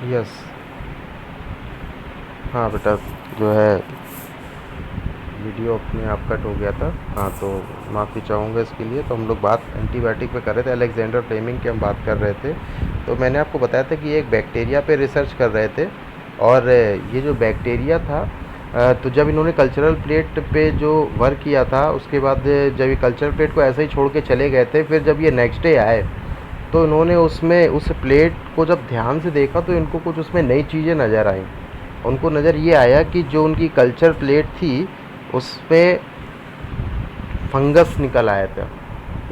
Yes. हाँ बेटा, जो है वीडियो अपने आप कट हो गया था। हाँ, तो माफ़ी चाहूँगा इसके लिए। तो हम लोग बात एंटीबायोटिक पे कर रहे थे, अलेक्जेंडर फ्लेमिंग की हम बात कर रहे थे। तो मैंने आपको बताया था कि एक बैक्टीरिया पे रिसर्च कर रहे थे, और ये जो बैक्टीरिया था, तो जब इन्होंने कल्चरल प्लेट पे जो वर्क किया था, उसके बाद जब ये कल्चरल प्लेट को ऐसे ही छोड़ के चले गए थे, फिर जब ये नेक्स्ट डे आए तो इन्होंने उसमें उस प्लेट को जब ध्यान से देखा तो इनको कुछ उसमें नई चीज़ें नज़र आईं। उनको नज़र ये आया कि जो उनकी कल्चर प्लेट थी उस पे फंगस निकल आया था,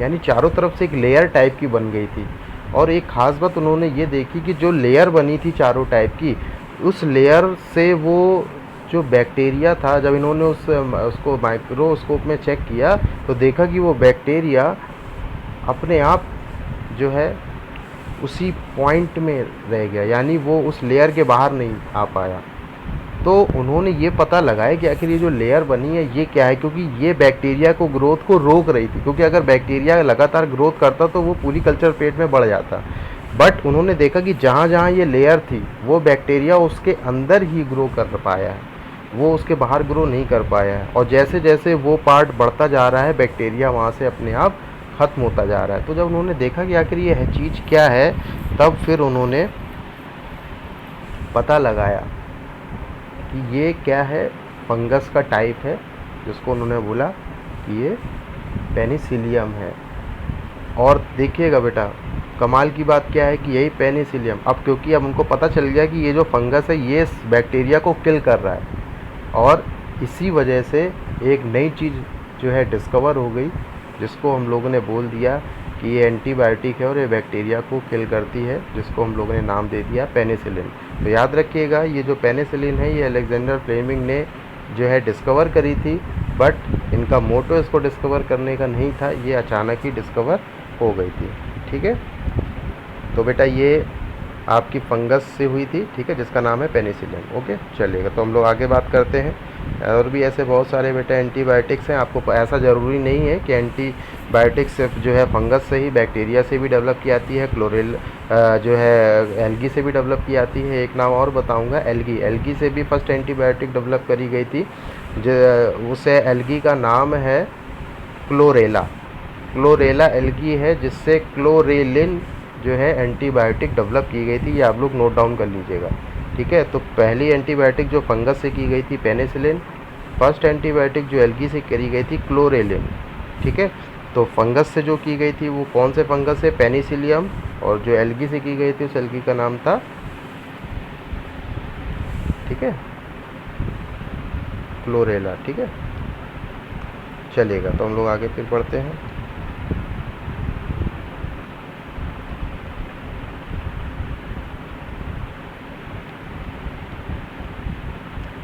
यानी चारों तरफ से एक लेयर टाइप की बन गई थी। और एक ख़ास बात उन्होंने ये देखी कि जो लेयर बनी थी चारों टाइप की, उस लेयर से वो जो बैक्टीरिया था, जब इन्होंने उसको माइक्रोस्कोप में चेक किया तो देखा कि वो बैक्टीरिया अपने आप जो है उसी पॉइंट में रह गया, यानी वो उस लेयर के बाहर नहीं आ पाया। तो उन्होंने ये पता लगाया कि आखिर ये जो लेयर बनी है ये क्या है, क्योंकि ये बैक्टीरिया को ग्रोथ को रोक रही थी, क्योंकि अगर बैक्टीरिया लगातार ग्रोथ करता तो वो पूरी कल्चर पेट में बढ़ जाता। बट उन्होंने देखा कि जहाँ जहाँ ये लेयर थी वो बैक्टीरिया उसके अंदर ही ग्रो कर पाया है, वो उसके बाहर ग्रो नहीं कर पाया है। और जैसे जैसे वो पार्ट बढ़ता जा रहा है, बैक्टीरिया वहाँ से अपने आप ख़त्म होता जा रहा है। तो जब उन्होंने देखा कि आखिर ये चीज़ क्या है, तब फिर उन्होंने पता लगाया कि ये क्या है, फंगस का टाइप है, जिसको उन्होंने बोला कि ये पेनिसिलियम है। और देखिएगा बेटा, कमाल की बात क्या है कि यही पेनिसिलियम, अब क्योंकि अब उनको पता चल गया कि ये जो फंगस है ये बैक्टीरिया को किल कर रहा है, और इसी वजह से एक नई चीज़ जो है डिस्कवर हो गई, जिसको हम लोगों ने बोल दिया कि ये एंटीबायोटिक है और ये बैक्टीरिया को किल करती है, जिसको हम लोगों ने नाम दे दिया पेनिसिलिन। तो याद रखिएगा, ये जो पेनिसिलिन है ये अलेक्जेंडर फ्लेमिंग ने जो है डिस्कवर करी थी, बट इनका मोटो इसको डिस्कवर करने का नहीं था, ये अचानक ही डिस्कवर हो गई थी। ठीक है, तो बेटा ये आपकी फंगस से हुई थी, ठीक है, जिसका नाम है पेनिसिलिन। ओके, चलिएगा, तो हम लोग आगे बात करते हैं। और भी ऐसे बहुत सारे बेटा एंटीबायोटिक्स हैं, आपको ऐसा ज़रूरी नहीं है कि एंटीबायोटिक्स सिर्फ जो है फंगस से ही, बैक्टीरिया से भी डेवलप की आती है, क्लोरेल जो है एल्गी से भी डेवलप की आती है। एक नाम और बताऊंगा, एल्गी से भी फर्स्ट एंटीबायोटिक डेवलप करी गई थी, जो उसे एल्गी का नाम है क्लोरेला एल्गी है, जिससे क्लोरेलिन जो है एंटीबायोटिक डेवलप की गई थी। ये आप लोग नोट डाउन कर लीजिएगा, ठीक है। तो पहली एंटीबायोटिक जो फंगस से की गई थी पेनिसिलिन, फर्स्ट एंटीबायोटिक जो एल्गी से करी गई थी क्लोरेलिन, ठीक है। तो फंगस से जो की गई थी वो कौन से फंगस है, पेनिसिलियम, और जो एल्गी से की गई थी उस एल्गी का नाम था, ठीक है, क्लोरेला। ठीक है, चलेगा, तो हम लोग आगे फिर पढ़ते हैं।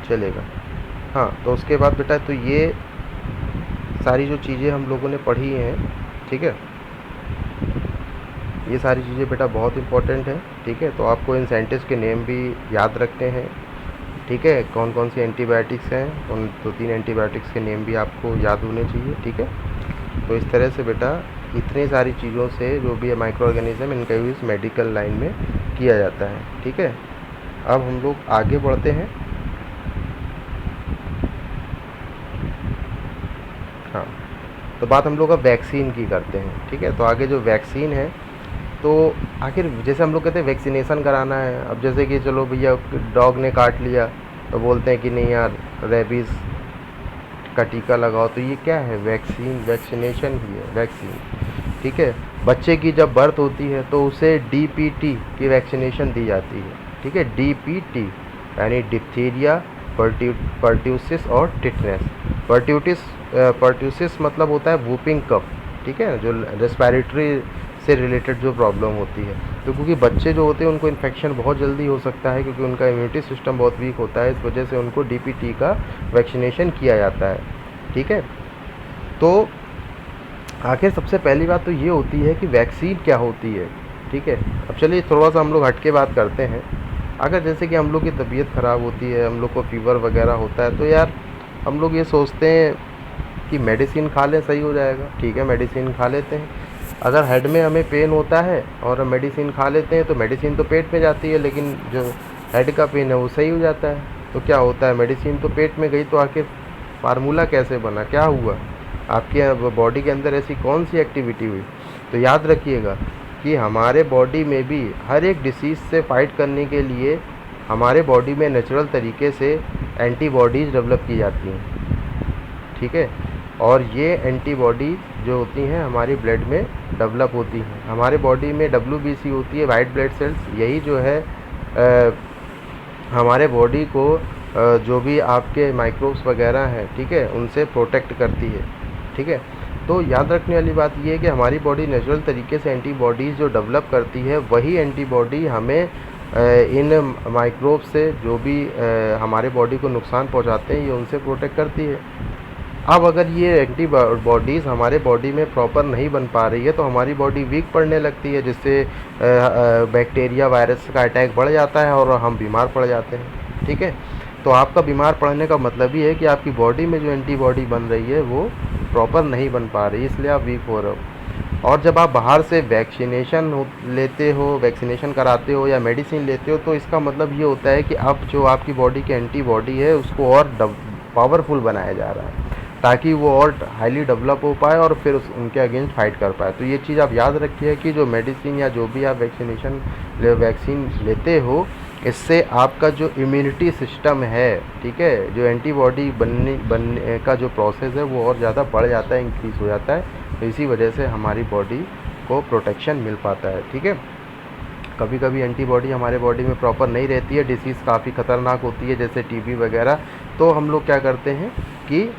चलेगा, हाँ, तो उसके बाद बेटा, तो ये सारी जो चीज़ें हम लोगों ने पढ़ी हैं, ठीक है, ये सारी चीज़ें बेटा बहुत इंपॉर्टेंट है, ठीक है। तो आपको इन साइंटिस्ट के नेम भी याद रखते हैं, ठीक है, कौन कौन सी एंटीबायोटिक्स हैं, उन 2-3 एंटीबायोटिक्स के नेम भी आपको याद होने चाहिए, ठीक है। तो इस तरह से बेटा इतनी सारी चीज़ों से जो भी है माइक्रो ऑर्गेनिज्म, इनका यूज़ मेडिकल लाइन में किया जाता है, ठीक है। अब हम लोग आगे बढ़ते हैं। हाँ, तो बात हम लोग अब वैक्सीन की करते हैं, ठीक है। तो आगे जो वैक्सीन है, तो आखिर जैसे हम लोग कहते हैं वैक्सीनेशन कराना है, अब जैसे कि चलो भैया डॉग ने काट लिया तो बोलते हैं कि नहीं यार रेबीज़ का टीका लगाओ, तो ये क्या है, वैक्सीनेशन ही है, वैक्सीन, ठीक है। बच्चे की जब बर्थ होती है तो उसे डीपीटी की वैक्सीनेशन दी जाती है, ठीक है, डीपीटी यानी डिप्थीरिया, पर्ट्यूसिस और टिटनेस। पर्ट्यूसिस मतलब होता है वूपिंग कफ, ठीक है, जो रेस्पिरेटरी से रिलेटेड जो प्रॉब्लम होती है। तो क्योंकि बच्चे जो होते हैं उनको इन्फेक्शन बहुत जल्दी हो सकता है, क्योंकि उनका इम्यूनिटी सिस्टम बहुत वीक होता है, इस वजह से उनको डीपीटी का वैक्सीनेशन किया जाता है, ठीक है। तो आखिर सबसे पहली बात तो ये होती है कि वैक्सीन क्या होती है, ठीक है। अब चलिए थोड़ा सा हम लोग हट के बात करते हैं। अगर जैसे कि हम लोग की तबीयत ख़राब होती है, हम लोग को फीवर वगैरह होता है, तो यार हम लोग ये सोचते हैं कि मेडिसिन खा लें सही हो जाएगा, ठीक है, मेडिसिन खा लेते हैं। अगर हेड में हमें पेन होता है और मेडिसिन खा लेते हैं तो मेडिसिन तो पेट में जाती है, लेकिन जो हेड का पेन है वो सही हो जाता है। तो क्या होता है, मेडिसिन तो पेट में गई तो आखिर फार्मूला कैसे बना, क्या हुआ, आपके बॉडी के अंदर ऐसी कौन सी एक्टिविटी हुई। तो याद रखिएगा कि हमारे बॉडी में भी हर एक डिसीज़ से फाइट करने के लिए हमारे बॉडी में नेचुरल तरीके से एंटीबॉडीज़ डेवलप की जाती हैं, ठीक है। और ये एंटीबॉडी जो होती हैं हमारी ब्लड में डेवलप होती हैं। हमारे बॉडी में WBC होती है, वाइट ब्लड सेल्स, यही जो है हमारे बॉडी को जो भी आपके माइक्रोब्स वगैरह हैं, ठीक है, उनसे प्रोटेक्ट करती है, ठीक है। तो याद रखने वाली बात ये है कि हमारी बॉडी नेचुरल तरीके से एंटीबॉडीज़ जो डेवलप करती है, वही एंटीबॉडी हमें इन माइक्रोब से जो भी हमारे बॉडी को नुकसान पहुंचाते हैं, ये उनसे प्रोटेक्ट करती है। अब अगर ये एंटीबॉडीज़ हमारे बॉडी में प्रॉपर नहीं बन पा रही है तो हमारी बॉडी वीक पड़ने लगती है, जिससे बैक्टीरिया वायरस का अटैक बढ़ जाता है और हम बीमार पड़ जाते हैं, ठीक है। तो आपका बीमार पड़ने का मतलब ही है कि आपकी बॉडी में जो एंटीबॉडी बन रही है वो प्रॉपर नहीं बन पा रही, इसलिए आप वीक हो रहे हो। और जब आप बाहर से वैक्सीनेशन लेते हो, वैक्सीनेशन कराते हो या मेडिसिन लेते हो, तो इसका मतलब ये होता है कि अब जो आपकी बॉडी की एंटीबॉडी है उसको और पावरफुल बनाया जा रहा है, ताकि वो और हाईली डेवलप हो पाए और फिर उनके अगेंस्ट फाइट कर पाए। तो ये चीज़ आप याद रखिए कि जो मेडिसिन या जो भी आप वैक्सीन लेते हो, इससे आपका जो इम्यूनिटी सिस्टम है, ठीक है, जो एंटीबॉडी बनने का जो प्रोसेस है वो और ज़्यादा बढ़ जाता है, इंक्रीज़ हो जाता है। तो इसी वजह से हमारी बॉडी को प्रोटेक्शन मिल पाता है, ठीक है। कभी कभी एंटीबॉडी हमारे बॉडी में प्रॉपर नहीं रहती है, डिसीज़ काफ़ी ख़तरनाक होती है जैसे TB वगैरह, तो हम लोग क्या करते हैं कि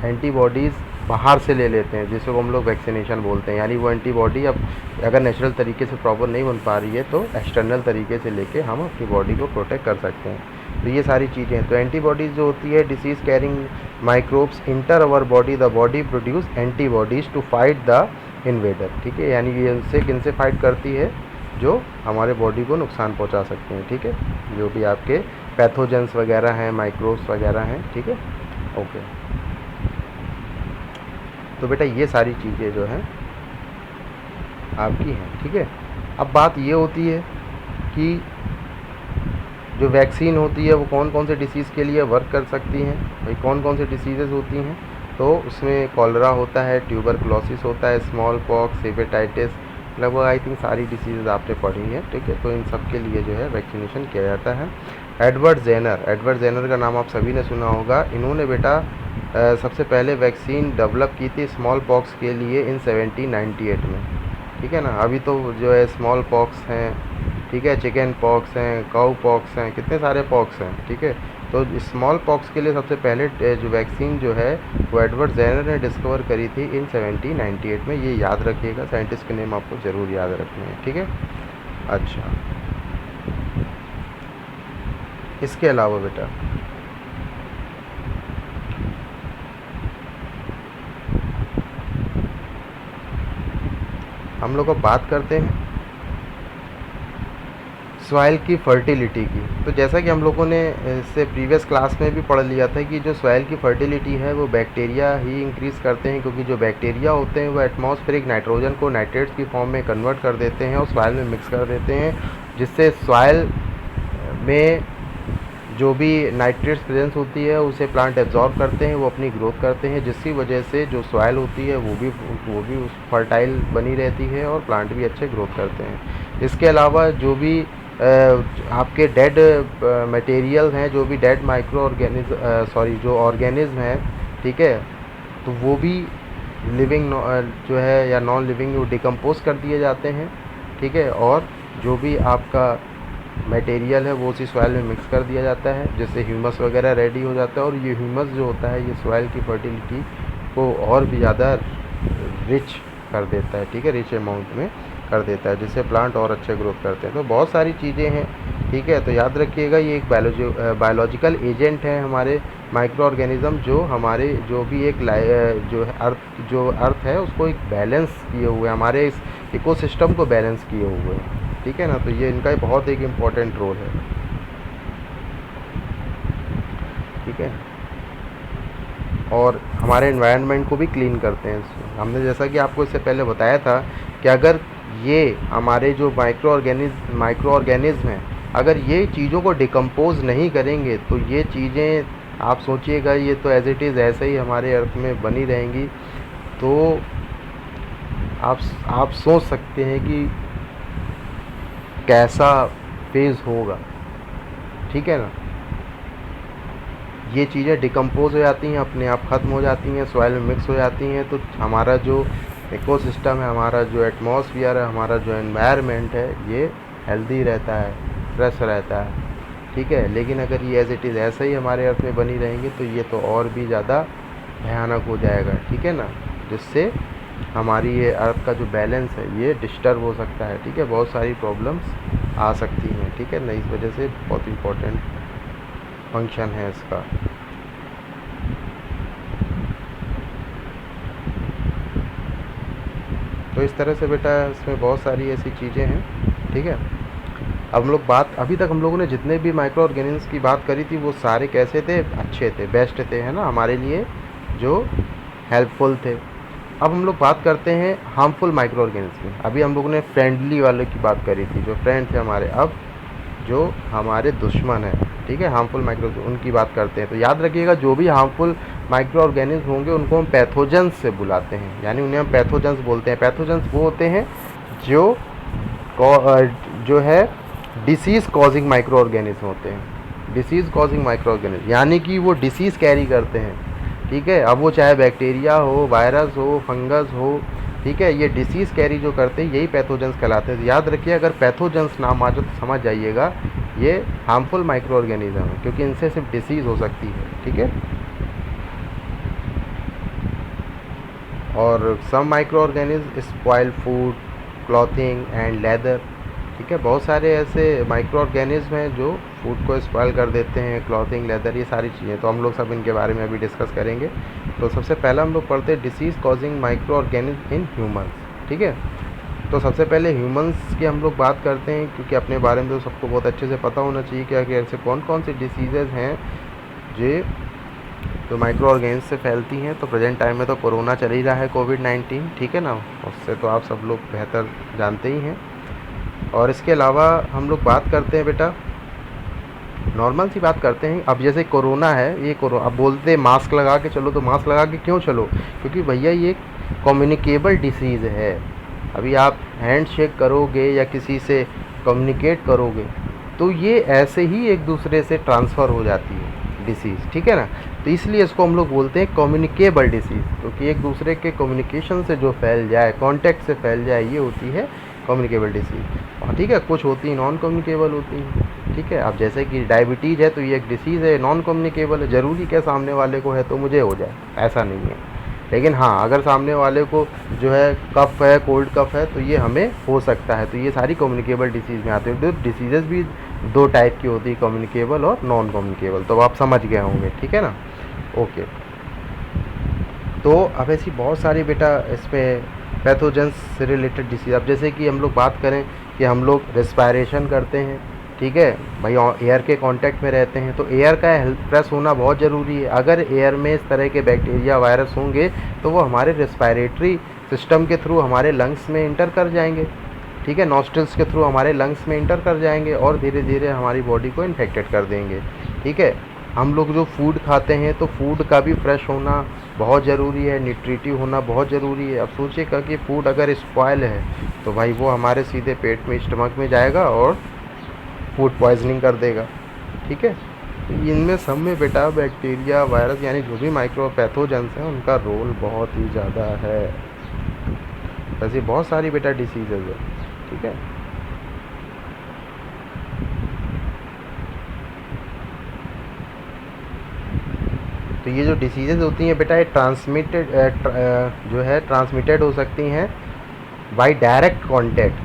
एंटीबॉडीज़ बाहर से ले लेते हैं, जिसको हम लोग वैक्सीनेशन बोलते हैं। यानी वो एंटीबॉडी अब अगर नेचुरल तरीके से प्रॉपर नहीं बन पा रही है तो एक्सटर्नल तरीके से लेके हम अपनी बॉडी को प्रोटेक्ट कर सकते हैं। तो ये सारी चीज़ें हैं। तो एंटीबॉडीज़ जो होती है, disease carrying microbes enter our body, the body produce antibodies to fight the invader, ठीक है। यानी ये उनसे किनसे फाइट करती है, जो हमारे बॉडी को नुकसान पहुँचा सकते हैं, ठीक है, जो भी आपके पैथोजेंस वगैरह हैं, माइक्रोब्स वगैरह हैं, ठीक है, ओके। तो बेटा ये सारी चीज़ें जो हैं आपकी हैं, ठीक है। अब बात ये होती है कि जो वैक्सीन होती है वो कौन कौन से डिसीज़ के लिए वर्क कर सकती हैं, भाई कौन कौन से डिसीज़ेज़ होती हैं। तो उसमें कॉलरा होता है, ट्यूबरकुलोसिस होता है, स्मॉल पॉक्स, हेपेटाइटिस, लगभग आई थिंक सारी डिसीज़ आपने पढ़ी हैं, ठीक है। तो इन सब के लिए जो है वैक्सीनेशन किया जाता है। एडवर्ड जेनर का नाम आप सभी ने सुना होगा। इन्होंने बेटा सबसे पहले वैक्सीन डेवलप की थी स्मॉल पॉक्स के लिए इन 1798 में, ठीक है ना। अभी तो जो है स्मॉल पॉक्स हैं, ठीक है, चिकन पॉक्स हैं, काऊ पॉक्स हैं, कितने सारे पॉक्स हैं, ठीक है। तो स्मॉल पॉक्स के लिए सबसे पहले जो वैक्सीन जो है वो एडवर्ड जेनर ने डिस्कवर करी थी इन 1798 में। ये याद रखिएगा, साइंटिस्ट के नेम आपको ज़रूर याद रखने हैं, ठीक है। अच्छा, इसके अलावा बेटा हम लोग अब बात करते हैं सॉइल की फर्टिलिटी की। तो जैसा कि हम लोगों ने इससे प्रीवियस क्लास में भी पढ़ लिया था कि जो सॉइल की फर्टिलिटी है वो बैक्टीरिया ही इंक्रीज़ करते हैं, क्योंकि जो बैक्टीरिया होते हैं वो एटमॉस्फेरिक नाइट्रोजन को नाइट्रेट्स की फॉर्म में कन्वर्ट कर देते हैं और सॉइल में मिक्स कर देते हैं, जिससे सॉइल में जो भी नाइट्रेट्स प्रेजेंस होती है उसे प्लांट एब्जॉर्ब करते हैं, वो अपनी ग्रोथ करते हैं, जिसकी वजह से जो सॉइल होती है वो भी फर्टाइल बनी रहती है और प्लांट भी अच्छे ग्रोथ करते हैं। इसके अलावा जो भी आपके डेड मटेरियल हैं, जो भी डेड जो ऑर्गेनिज्म हैं, ठीक है, तो वो भी लिविंग जो है या नॉन लिविंग वो डिकम्पोज कर दिए जाते हैं, ठीक है। और जो भी आपका मटेरियल है वो उसी सॉइल में मिक्स कर दिया जाता है, जिससे ह्यूमस वगैरह रेडी हो जाता है। और ये ह्यूमस जो होता है ये सॉइल की फर्टिलिटी को और भी ज़्यादा रिच कर देता है, ठीक है, रिच अमाउंट में कर देता है, जिससे प्लांट और अच्छे ग्रोथ करते हैं। तो बहुत सारी चीज़ें हैं, ठीक है। तो याद रखिएगा ये एक बायोलॉजिकल एजेंट है हमारे माइक्रो ऑर्गेनिज़म, जो हमारे जो भी एक जो अर्थ है उसको एक बैलेंस किए हुए, हमारे इस इकोसिस्टम को बैलेंस किए हुए हैं, ठीक है ना। तो ये इनका बहुत एक इम्पॉर्टेंट रोल है, ठीक है। और हमारे एनवायरनमेंट को भी क्लीन करते हैं इसमें। हमने जैसा कि आपको इससे पहले बताया था कि अगर ये हमारे जो माइक्रो ऑर्गेनिज्म हैं, अगर ये चीज़ों को डिकम्पोज नहीं करेंगे तो ये चीज़ें आप सोचिएगा ये तो एज इट इज़ ऐसे ही हमारे अर्थ में बनी रहेंगी। तो आप सोच सकते हैं कि कैसा फेज़ होगा, ठीक है ना। ये चीज़ें डिकम्पोज हो जाती हैं, अपने आप ख़त्म हो जाती हैं, सॉइल में मिक्स हो जाती हैं, तो हमारा जो इकोसिस्टम है, हमारा जो एटमॉस्फेयर है, हमारा जो एनवायरनमेंट है, ये हेल्दी रहता है, फ्रेश रहता है, ठीक है। लेकिन अगर ये एज इट इज़ ऐसे ही हमारे अर्थ में बनी रहेंगी तो ये तो और भी ज़्यादा भयानक हो जाएगा, ठीक है ना, जिससे हमारी ये अर्थ का जो बैलेंस है ये डिस्टर्ब हो सकता है, ठीक है। बहुत सारी प्रॉब्लम्स आ सकती हैं, ठीक है ना। इस वजह से बहुत इम्पोर्टेंट फंक्शन है इसका। तो इस तरह से बेटा इसमें बहुत सारी ऐसी चीज़ें हैं, ठीक है। अब हम लोग अभी तक हम लोगों ने जितने भी माइक्रो ऑर्गेनिज्म की बात करी थी वो सारे कैसे थे, अच्छे थे, बेस्ट थे, है ना, हमारे लिए जो हेल्पफुल थे। अब हम लोग बात करते हैं हार्मफुल माइक्रो ऑर्गेनिज्म की। अभी हम लोगों ने फ्रेंडली वाले की बात करी थी, जो फ्रेंड थे हमारे। अब जो हमारे दुश्मन है, ठीक है, हार्मफुल माइक्रो, उनकी बात करते हैं। तो याद रखिएगा जो भी हार्मफुल माइक्रो ऑर्गेनिज्म होंगे उनको हम पैथोजेंस से बुलाते हैं, यानी उन्हें हम पैथोजेंस बोलते हैं। पैथोजेंस वो होते हैं जो है डिसीज़ कॉजिंग माइक्रो ऑर्गेनिज्म होते हैं। डिसीज़ कॉजिंग माइक्रो ऑर्गेनिज्म यानी कि वो डिसीज़ कैरी करते हैं, ठीक है। अब वो चाहे बैक्टीरिया हो, वायरस हो, फंगस हो, ठीक है, ये डिसीज़ कैरी जो करते हैं यही पैथोजेंस कहलाते हैं। तो याद रखिए अगर पैथोजेंस नाम आ जाए तो समझ जाइएगा ये हार्मफुल माइक्रो ऑर्गेनिज्म है, क्योंकि इनसे सिर्फ डिसीज़ हो सकती है, ठीक है। और some micro organism spoil food, clothing and leather, ठीक है। बहुत सारे ऐसे माइक्रो ऑर्गेनिज्म हैं जो फूड को स्पॉइल कर देते हैं, क्लॉथिंग, लेदर, ये सारी चीज़ें। तो हम लोग सब इनके बारे में अभी डिस्कस करेंगे। तो सबसे पहला हम लोग पढ़ते हैं disease causing micro organism in humans, ठीक है। तो सबसे पहले ह्यूमंस की हम लोग बात करते हैं, क्योंकि अपने बारे में तो सबको बहुत अच्छे से पता होना चाहिए कि ऐसे कौन कौन सी डिसीज़ेज़ हैं जो माइक्रो ऑर्गेनिज्म से फैलती हैं। तो प्रेजेंट टाइम में तो कोरोना चल ही रहा है, कोविड-19, ठीक है ना, उससे तो आप सब लोग बेहतर जानते ही हैं। और इसके अलावा हम लोग बात करते हैं बेटा, नॉर्मल सी बात करते हैं। अब जैसे कोरोना है, ये अब बोलते हैं मास्क लगा के चलो, तो मास्क लगा के क्यों चलो, क्योंकि भैया ये कम्युनिकेबल डिसीज़ है। अभी आप हैंड शेक करोगे या किसी से कम्युनिकेट करोगे तो ये ऐसे ही एक दूसरे से ट्रांसफ़र हो जाती है डिसीज़, ठीक है ना। तो इसलिए इसको हम लोग बोलते हैं कम्युनिकेबल डिसीज़, क्योंकि एक दूसरे के कम्युनिकेशन से जो फैल जाए, कांटेक्ट से फैल जाए, ये होती है कम्युनिकेबल डिसीज़। और ठीक है, कुछ होती हैं नॉन कम्युनिकेबल होती हैं, ठीक है। अब जैसे कि डायबिटीज़ है तो ये एक डिसीज़ है, नॉन कम्युनिकेबल है। ज़रूरी क्या सामने वाले को है तो मुझे हो जाए, ऐसा नहीं है। लेकिन हाँ, अगर सामने वाले को जो है कफ है, कोल्ड कफ है, तो ये हमें हो सकता है। तो ये सारी कम्युनिकेबल डिसीज़ में आते हैं। तो डिसीज़ेज़ भी दो टाइप की होती है, कम्युनिकेबल और नॉन कम्युनिकेबल। तो आप समझ गए होंगे, ठीक है ना, ओके। तो अब ऐसी बहुत सारी बेटा इसमें पैथोजेंस से रिलेटेड डिसीज़, अब जैसे कि हम लोग बात करें कि हम लोग रेस्पायरेशन करते हैं, ठीक है भाई, एयर के कांटेक्ट में रहते हैं, तो एयर का हेल्थ फ्रेश होना बहुत ज़रूरी है। अगर एयर में इस तरह के बैक्टीरिया, वायरस होंगे तो वो हमारे रेस्पायरेटरी सिस्टम के थ्रू हमारे लंग्स में इंटर कर जाएंगे, ठीक है, नॉस्ट्रल्स के थ्रू हमारे लंग्स में इंटर कर जाएंगे और धीरे धीरे हमारी बॉडी को इन्फेक्टेड कर देंगे, ठीक है। हम लोग जो फूड खाते हैं तो फूड का भी फ्रेश होना बहुत ज़रूरी है, न्यूट्रिटिव होना बहुत ज़रूरी है। अब सोचिएगा कि फूड अगर स्पॉइल है तो भाई वो हमारे सीधे पेट में, स्टमक में जाएगा और फूड पॉइजनिंग कर देगा, ठीक है। तो इनमें सब में बेटा बैक्टीरिया, वायरस यानी जो भी माइक्रो पैथोजेंस हैं उनका रोल बहुत ही ज़्यादा है। वैसे बहुत सारी बेटा डिसीज़ेज है, ठीक है। तो ये जो डिसीज़ेज होती हैं बेटा, ये ट्रांसमिटेड हो सकती हैं बाय डायरेक्ट कांटेक्ट,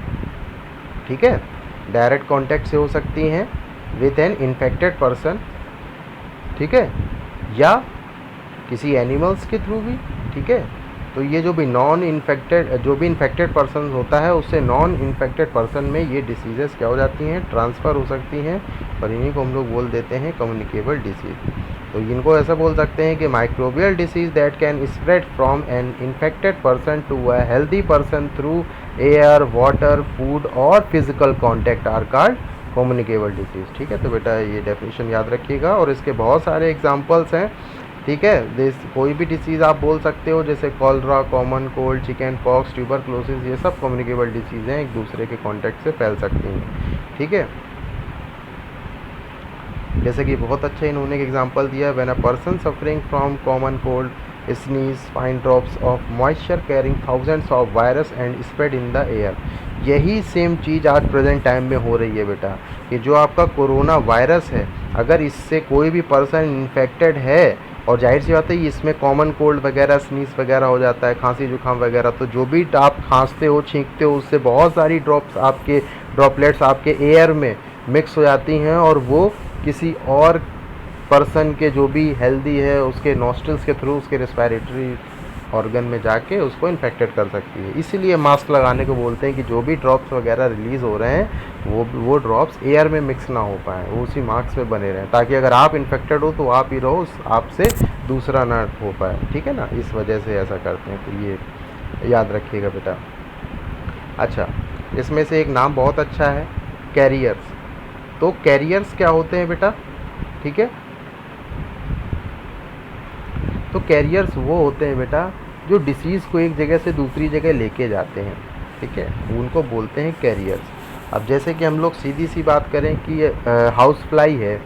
ठीक है, डायरेक्ट कांटेक्ट से हो सकती हैं विद एन इन्फेक्टेड पर्सन, ठीक है, या किसी एनिमल्स के थ्रू भी, ठीक है। तो ये जो भी इन्फेक्टेड पर्सन होता है उससे नॉन इन्फेक्टेड पर्सन में ये डिसीज़ेस क्या हो जाती हैं, ट्रांसफ़र हो सकती हैं, और इन्हीं को हम लोग बोल देते हैं कम्युनिकेबल डिसीज़। तो इनको ऐसा बोल सकते हैं कि microbial disease that can spread from an infected person to a healthy person through air, water, food और physical contact are called communicable disease. ठीक है, तो बेटा ये डेफिनेशन याद रखिएगा और इसके बहुत सारे एग्जांपल्स हैं। ठीक है, कोई भी डिसीज़ आप बोल सकते हो, जैसे cholera, common cold, chicken pox, tuberculosis, ये सब कम्युनिकेबल डिसीज़ हैं, एक दूसरे के कॉन्टैक्ट से फैल सकती हैं। ठीक है, जैसे कि बहुत अच्छा इन्होंने एक एग्जांपल दिया, when a person suffering from common cold sneeze find drops of moisture carrying thousands of virus and spread in the air. यही सेम चीज़ आज प्रेजेंट टाइम में हो रही है बेटा, कि जो आपका कोरोना वायरस है, अगर इससे कोई भी पर्सन इन्फेक्टेड है, और जाहिर सी बात है इसमें कॉमन कोल्ड वगैरह, स्नीज वगैरह हो जाता है, खांसी जुकाम वगैरह, तो जो भी आप खांसते हो, छींकते हो, उससे बहुत सारी ड्रॉपलेट्स आपके एयर में मिक्स हो जाती हैं और वो किसी और पर्सन के जो भी हेल्दी है उसके नॉस्ट्रल्स के थ्रू उसके रेस्पिरेटरी ऑर्गन में जाके उसको इन्फेक्टेड कर सकती है। इसीलिए मास्क लगाने को बोलते हैं कि जो भी ड्रॉप्स वगैरह रिलीज़ हो रहे हैं वो ड्रॉप्स एयर में मिक्स ना हो पाए, वो उसी मास्क में बने रहें, ताकि अगर आप इन्फेक्टेड हो तो आप ही रहो, आपसे दूसरा ना हो पाए। ठीक है ना, इस वजह से ऐसा करते हैं, तो ये याद रखिएगा बेटा। अच्छा, इसमें से एक नाम बहुत अच्छा है, कैरियर्स। तो कैरियर्स क्या होते हैं बेटा? ठीक है, तो कैरियर्स वो होते हैं बेटा जो डिसीज़ को एक जगह से दूसरी जगह लेके जाते हैं। ठीक है, उनको बोलते हैं कैरियर्स। अब जैसे कि हम लोग सीधी सी बात करें कि हाउस फ्लाई है,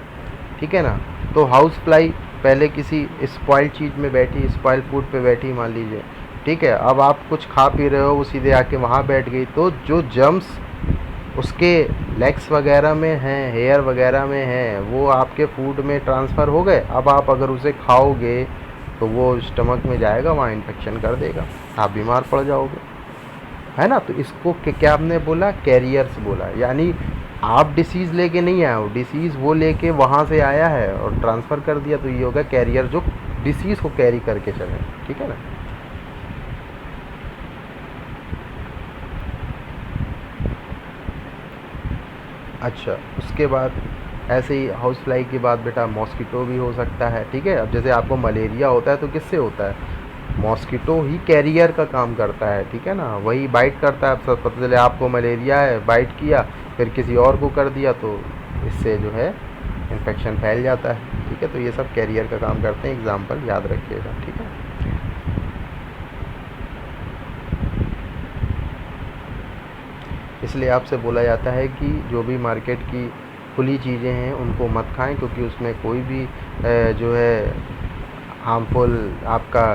ठीक है ना, तो हाउस फ्लाई पहले किसी स्पॉइल्ड चीज़ में बैठी, स्पॉइल्ड फूड पे बैठी मान लीजिए, ठीक है, अब आप कुछ खा पी रहे हो, वो सीधे आके वहाँ बैठ गई, तो जो जर्म्स उसके लेग्स वगैरह में हैं, हेयर वगैरह में हैं, वो आपके फूड में ट्रांसफ़र हो गए। अब आप अगर उसे खाओगे तो वो स्टमक में जाएगा, वहाँ इन्फेक्शन कर देगा, आप बीमार पड़ जाओगे, है ना। तो इसको क्या हमने बोला? कैरियर्स बोला। यानी आप डिसीज़ लेके नहीं आए हो, डिसीज़ वो लेके वहाँ से आया है और ट्रांसफ़र कर दिया, तो ये होगा कैरियर जो डिसीज़ को कैरी करके चले। ठीक है ना। अच्छा, उसके बाद ऐसे ही हाउस फ्लाई के बाद बेटा मॉस्किटो भी हो सकता है। ठीक है, अब जैसे आपको मलेरिया होता है तो किससे होता है? मॉस्किटो ही कैरियर का काम करता है। ठीक है ना, वही बाइट करता है। अब सब पता चले आपको मलेरिया है, बाइट किया, फिर किसी और को कर दिया, तो इससे जो है इन्फेक्शन फैल जाता है। ठीक है, तो ये सब कैरियर का काम करते हैं, एग्जाम्पल याद रखिएगा। ठीक है, इसलिए आपसे बोला जाता है कि जो भी मार्केट की खुली चीज़ें हैं उनको मत खाएं, क्योंकि उसमें कोई भी जो है हार्मफुल आपका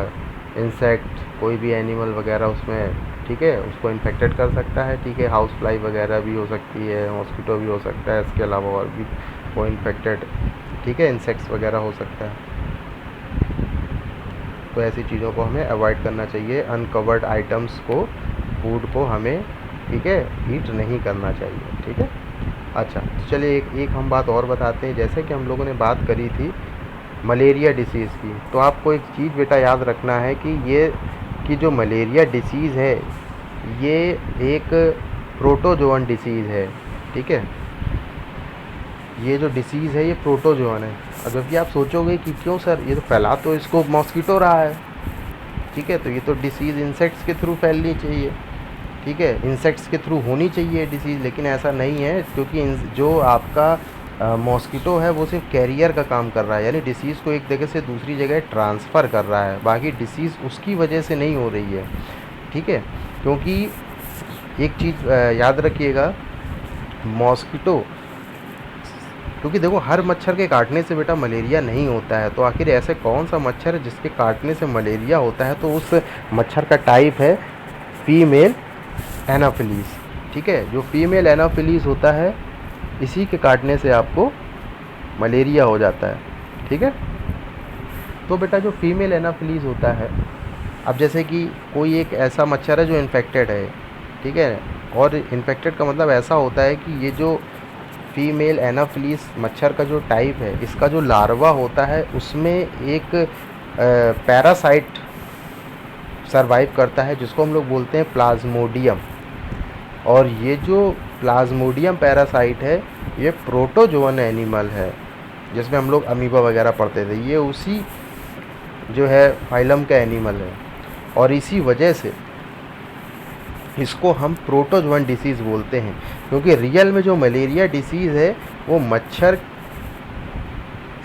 इंसेक्ट, कोई भी एनिमल वगैरह उसमें, ठीक है, उसको इन्फेक्टेड कर सकता है। ठीक है, हाउस फ्लाई वगैरह भी हो सकती है, मॉस्किटो भी हो सकता है, इसके अलावा और भी वो इन्फेक्टेड, ठीक है, इंसेक्ट्स वगैरह हो सकता है। तो ऐसी चीज़ों को हमें अवॉइड करना चाहिए। अनकवर्ड आइटम्स को, फूड को हमें, ठीक है, हीट नहीं करना चाहिए। ठीक है। अच्छा, चलिए एक हम बात और बताते हैं। जैसे कि हम लोगों ने बात करी थी मलेरिया डिसीज़ की, तो आपको एक चीज़ बेटा याद रखना है कि जो मलेरिया डिसीज़ है ये एक प्रोटोजोअन डिसीज़ है। ठीक है, ये जो डिसीज़ है ये प्रोटोजोअन है। जबकि आप सोचोगे कि क्यों सर, ये तो फैला तो इसको मॉस्किटो रहा है। ठीक है, तो ये तो डिसीज़ इंसेक्ट्स के थ्रू फैलनी चाहिए। ठीक है, इंसेक्ट्स के थ्रू होनी चाहिए डिसीज़, लेकिन ऐसा नहीं है, क्योंकि जो आपका मॉस्किटो है वो सिर्फ कैरियर का काम कर रहा है, यानी डिसीज़ को एक जगह से दूसरी जगह ट्रांसफ़र कर रहा है, बाकी डिसीज़ उसकी वजह से नहीं हो रही है। ठीक है, क्योंकि एक चीज़ याद रखिएगा, मॉस्किटो, क्योंकि देखो हर मच्छर के काटने से बेटा मलेरिया नहीं होता है, तो आखिर ऐसे कौन सा मच्छर है जिसके काटने से मलेरिया होता है? तो उस मच्छर का टाइप है फीमेल एनाफिलीज। ठीक है, जो फीमेल एनाफिलीज होता है इसी के काटने से आपको मलेरिया हो जाता है। ठीक है, तो बेटा जो फीमेल एनाफिलीज होता है, अब जैसे कि कोई एक ऐसा मच्छर है जो इन्फेक्टेड है, ठीक है, और इन्फेक्टेड का मतलब ऐसा होता है कि ये जो फीमेल एनाफिलीज मच्छर का जो टाइप है, इसका जो लार्वा होता है उसमें एक पैरासाइट सरवाइव करता है, जिसको हम लोग बोलते हैं प्लाज्मोडियम। और ये जो प्लाज्मोडियम पैरासाइट है ये प्रोटोजोअन एनिमल है। जिसमें हम लोग अमीबा वगैरह पढ़ते थे, ये उसी जो है फाइलम का एनिमल है। और इसी वजह से इसको हम प्रोटोजोअन डिसीज़ बोलते हैं, क्योंकि रियल में जो मलेरिया डिसीज़ है वो मच्छर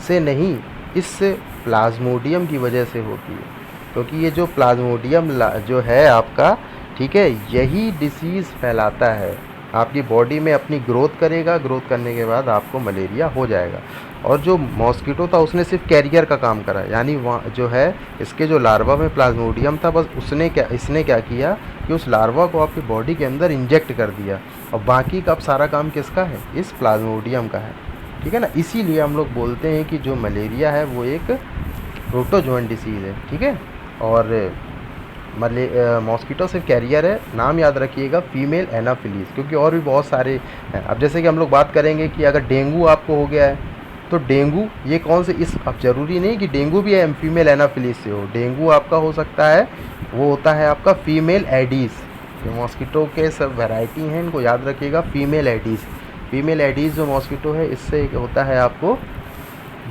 से नहीं, इस प्लाज्मोडियम की वजह से होती है। क्योंकि ये जो प्लाज्मोडियम जो है आपका, ठीक है, यही डिसीज़ फैलाता है, आपकी बॉडी में अपनी ग्रोथ करेगा, ग्रोथ करने के बाद आपको मलेरिया हो जाएगा। और जो मॉस्किटो था उसने सिर्फ कैरियर का काम करा, यानी वहाँ जो है इसके जो लार्वा में प्लाज्मोडियम था, बस इसने क्या किया कि उस लार्वा को आपकी बॉडी के अंदर इंजेक्ट कर दिया, और बाकी का अब सारा काम किसका है, इस प्लाज्मोडियम का है, ठीक है ना। इसीलिए हम लोग बोलते हैं कि जो मलेरिया है वो एक प्रोटोजोअन डिसीज़ है, ठीक है। और मॉस्किटो सिर्फ कैरियर है, नाम याद रखिएगा फीमेल एनाफिलीज, क्योंकि और भी बहुत सारे हैं। अब जैसे कि हम लोग बात करेंगे कि अगर डेंगू आपको हो गया है तो डेंगू ये कौन से, इस अब ज़रूरी नहीं कि डेंगू भी फीमेल एनाफिलीज से हो, डेंगू आपका हो सकता है वो होता है आपका फीमेल एडीज़। ये मॉस्किटो के सब वैरायटी हैं, इनको याद रखिएगा, फीमेल एडीज़ जो मॉस्किटो है इससे होता है आपको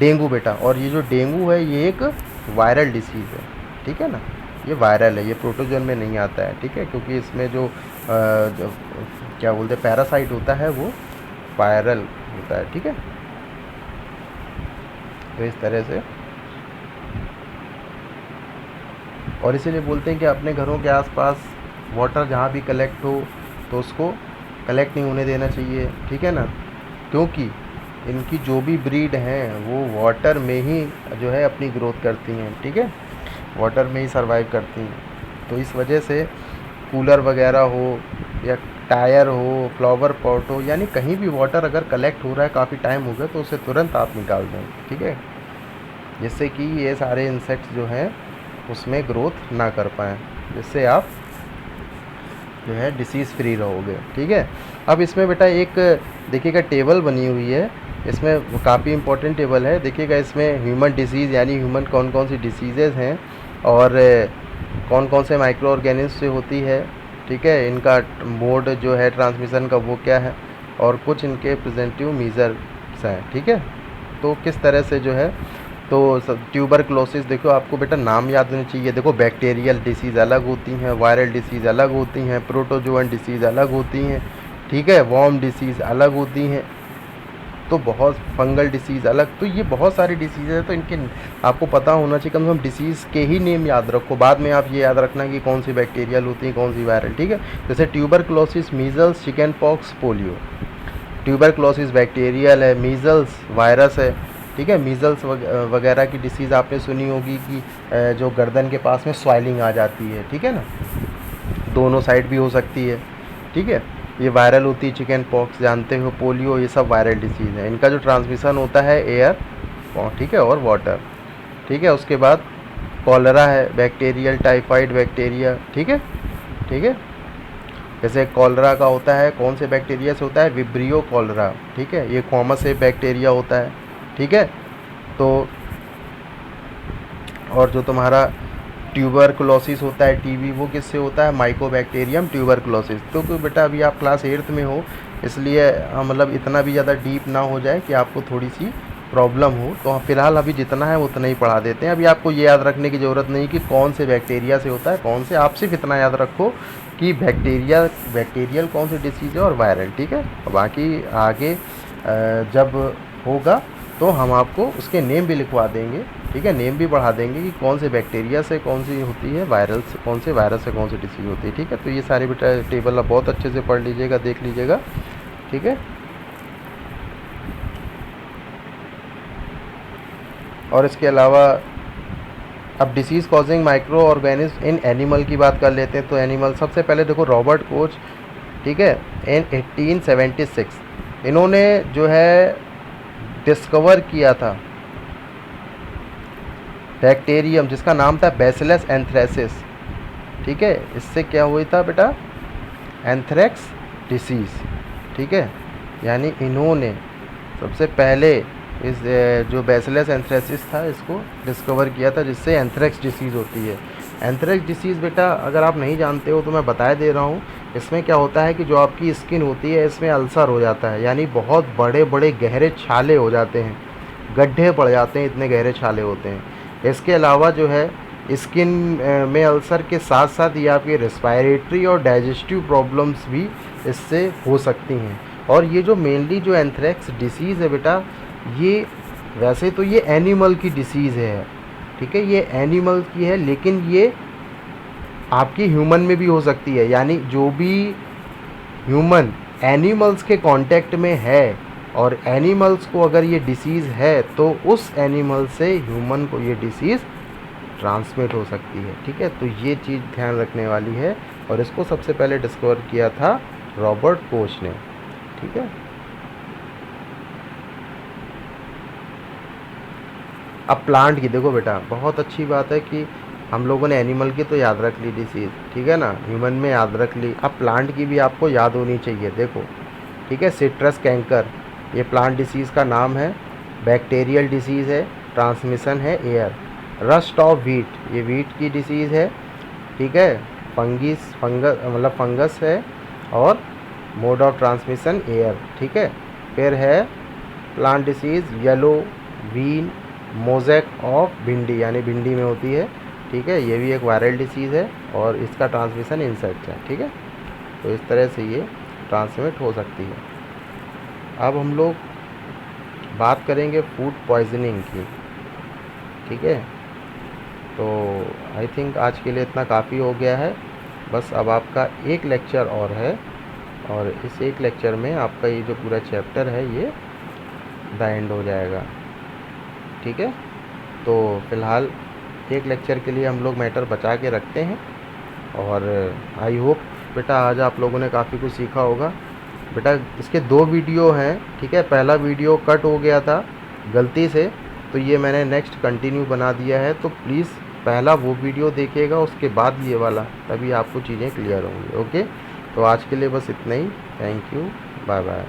डेंगू बेटा। और ये जो डेंगू है ये एक वायरल डिसीज़ है, ठीक है ना, ये वायरल है, ये प्रोटोजोन में नहीं आता है, ठीक है, क्योंकि इसमें जो क्या बोलते हैं पैरासाइट होता है वो वायरल होता है, ठीक है। तो इस तरह से, और इसीलिए बोलते हैं कि अपने घरों के आसपास वाटर जहाँ भी कलेक्ट हो तो उसको कलेक्ट नहीं होने देना चाहिए, ठीक है ना, क्योंकि इनकी जो भी ब्रीड हैं वो वाटर में ही जो है अपनी ग्रोथ करती हैं, ठीक है, वाटर में ही सर्वाइव करती हैं। तो इस वजह से कूलर वगैरह हो या टायर हो, फ्लावर पॉट हो, यानी कहीं भी वाटर अगर कलेक्ट हो रहा है काफ़ी टाइम हो गया तो उसे तुरंत आप निकाल दें, ठीक है, जिससे कि ये सारे इंसेक्ट्स जो हैं उसमें ग्रोथ ना कर पाएँ, जिससे आप जो है डिसीज़ फ्री रहोगे, ठीक है। अब इसमें बेटा एक देखिएगा टेबल बनी हुई है, इसमें काफ़ी इंपॉर्टेंट टेबल है, देखिएगा इसमें ह्यूमन डिसीज़ यानी ह्यूमन कौन कौन सी डिसीज़ेज़ हैं और कौन कौन से माइक्रो ऑर्गेनिज्म से होती है, ठीक है, इनका मोड जो है ट्रांसमिशन का वो क्या है, और कुछ इनके प्रेजेंटिव मीजर्स हैं, ठीक है। तो किस तरह से जो है, तो ट्यूबरक्लोसिस देखो आपको बेटा नाम याद होने चाहिए, देखो बैक्टीरियल डिसीज़ अलग होती हैं, वायरल डिसीज़ अलग होती हैं, प्रोटोजोअन डिसीज़ अलग होती हैं, ठीक है, वॉर्म डिसीज़ अलग होती हैं, तो बहुत फंगल डिसीज़ अलग, तो ये बहुत सारी डिसीज़ है, तो इनके आपको पता होना चाहिए, कम से कम डिसीज़ के ही नेम याद रखो, बाद में आप ये याद रखना कि कौन सी बैक्टीरियल होती है कौन सी वायरल, ठीक है। जैसे tuberculosis, measles, chicken pox, polio. Tuberculosis bacterial है, मीज़ल्स वायरस है, ठीक है। मीज़ल्स वगैरह की डिसीज़ आपने सुनी होगी कि जो गर्दन के पास में स्वेलिंग आ जाती है, ठीक है ना, दोनों साइड भी हो सकती है, ठीक है, ये वायरल होती है। चिकन पॉक्स जानते हो, पोलियो, ये सब वायरल डिसीज़ है, इनका जो ट्रांसमिशन होता है एयर, ठीक है, और वाटर, ठीक है। उसके बाद कॉलरा है, बैक्टीरियल टाइफाइड बैक्टीरिया, ठीक है, ठीक है। जैसे कॉलरा का होता है कौन से बैक्टीरिया से होता है, विब्रियो कॉलरा, ठीक है, ये कॉमन से बैक्टीरिया होता है, ठीक है। तो और जो तुम्हारा ट्यूबरकुलोसिस होता है, टीबी, वो किससे होता है, माइकोबैक्टीरियम ट्यूबरकुलोसिस। तो बेटा अभी आप क्लास 8th में हो, इसलिए मतलब इतना भी ज़्यादा डीप ना हो जाए कि आपको थोड़ी सी प्रॉब्लम हो, तो फ़िलहाल अभी जितना है उतना ही पढ़ा देते हैं। अभी आपको ये याद रखने की ज़रूरत नहीं कि कौन से बैक्टीरिया से होता है कौन से, आप सिर्फ इतना याद रखो कि बैक्टीरियल कौन सी डिसीज़ है और वायरल, ठीक है। बाकी आगे जब होगा तो हम आपको उसके नेम भी लिखवा देंगे, ठीक है, नेम भी बढ़ा देंगे कि कौन से बैक्टीरिया से कौन सी होती है, वायरल से कौन से, वायरस से कौन सी डिसीज़ होती है, ठीक है। तो ये सारे बेटा टेबल आप बहुत अच्छे से पढ़ लीजिएगा, देख लीजिएगा, ठीक है। और इसके अलावा अब disease causing micro organism in animal की बात कर लेते हैं। तो एनिमल सबसे पहले देखो रॉबर्ट कोच, ठीक है, इन 1876 इन्होंने जो है डिस्कवर किया था बैक्टीरियम जिसका नाम था बैसिलस एंथ्रेसिस, ठीक है। इससे क्या हुआ था बेटा, एंथ्रेक्स डिसीज़, ठीक है। यानी इन्होंने सबसे पहले इस जो बैसिलस एंथ्रेसिस था इसको डिस्कवर किया था, जिससे एंथ्रेक्स डिसीज़ होती है। एंथ्रेक्स डिसीज़ बेटा अगर आप नहीं जानते हो तो मैं बता दे रहा हूँ, इसमें क्या होता है कि जो आपकी स्किन होती है इसमें अल्सर हो जाता है, यानी बहुत बड़े बड़े गहरे छाले हो जाते हैं, गड्ढे पड़ जाते हैं, इतने गहरे छाले होते हैं। इसके अलावा जो है स्किन में अल्सर के साथ साथ ये आपकी रेस्पिरेटरी और डाइजेस्टिव प्रॉब्लम्स भी इससे हो सकती हैं। और ये जो मेनली जो एंथ्रेक्स डिसीज़ है बेटा, ये वैसे तो ये एनिमल की डिसीज़ है, ठीक है, ये एनिमल की है, लेकिन ये आपकी ह्यूमन में भी हो सकती है। यानी जो भी ह्यूमन एनिमल्स के कांटेक्ट में है और एनिमल्स को अगर ये डिसीज़ है तो उस एनिमल से ह्यूमन को ये डिसीज़ ट्रांसमिट हो सकती है, ठीक है। तो ये चीज़ ध्यान रखने वाली है और इसको सबसे पहले डिस्कवर किया था रॉबर्ट कोच ने, ठीक है। अब प्लांट की देखो बेटा, बहुत अच्छी बात है कि हम लोगों ने एनिमल की तो याद रख ली डिसीज़, ठीक है ना, ह्यूमन में याद रख ली। अब प्लांट की भी आपको याद होनी चाहिए, देखो, ठीक है। सिट्रस कैंकर, ये प्लांट डिसीज़ का नाम है, बैक्टीरियल डिसीज़ है, ट्रांसमिशन है एयर। रस्ट ऑफ व्हीट, ये व्हीट की डिसीज़ है, ठीक है। फंगस मतलब फंगस है और मोड ऑफ ट्रांसमिशन एयर, ठीक है। फिर है plant disease yellow vein mosaic of bhindi, यानी भिंडी में होती है, ठीक है। ये भी एक वायरल डिसीज़ है और इसका ट्रांसमिशन इंसेक्ट है, ठीक है। तो इस तरह से ये ट्रांसमिट हो सकती है। अब हम लोग बात करेंगे फूड पॉइजनिंग की, ठीक है। तो आई थिंक आज के लिए इतना काफ़ी हो गया है। बस अब आपका एक लेक्चर और है और इस एक लेक्चर में आपका ये जो पूरा चैप्टर है ये द एंड हो जाएगा, ठीक है। तो फ़िलहाल एक लेक्चर के लिए हम लोग मैटर बचा के रखते हैं और आई होप बेटा आज आप लोगों ने काफ़ी कुछ सीखा होगा। बेटा इसके 2 वीडियो हैं, ठीक है। पहला वीडियो कट हो गया था गलती से, तो ये मैंने नेक्स्ट कंटिन्यू बना दिया है। तो प्लीज़ पहला वो वीडियो देखिएगा, उसके बाद ये वाला, तभी आपको चीज़ें क्लियर होंगी, ओके। तो आज के लिए बस इतना ही। Thank you, bye bye.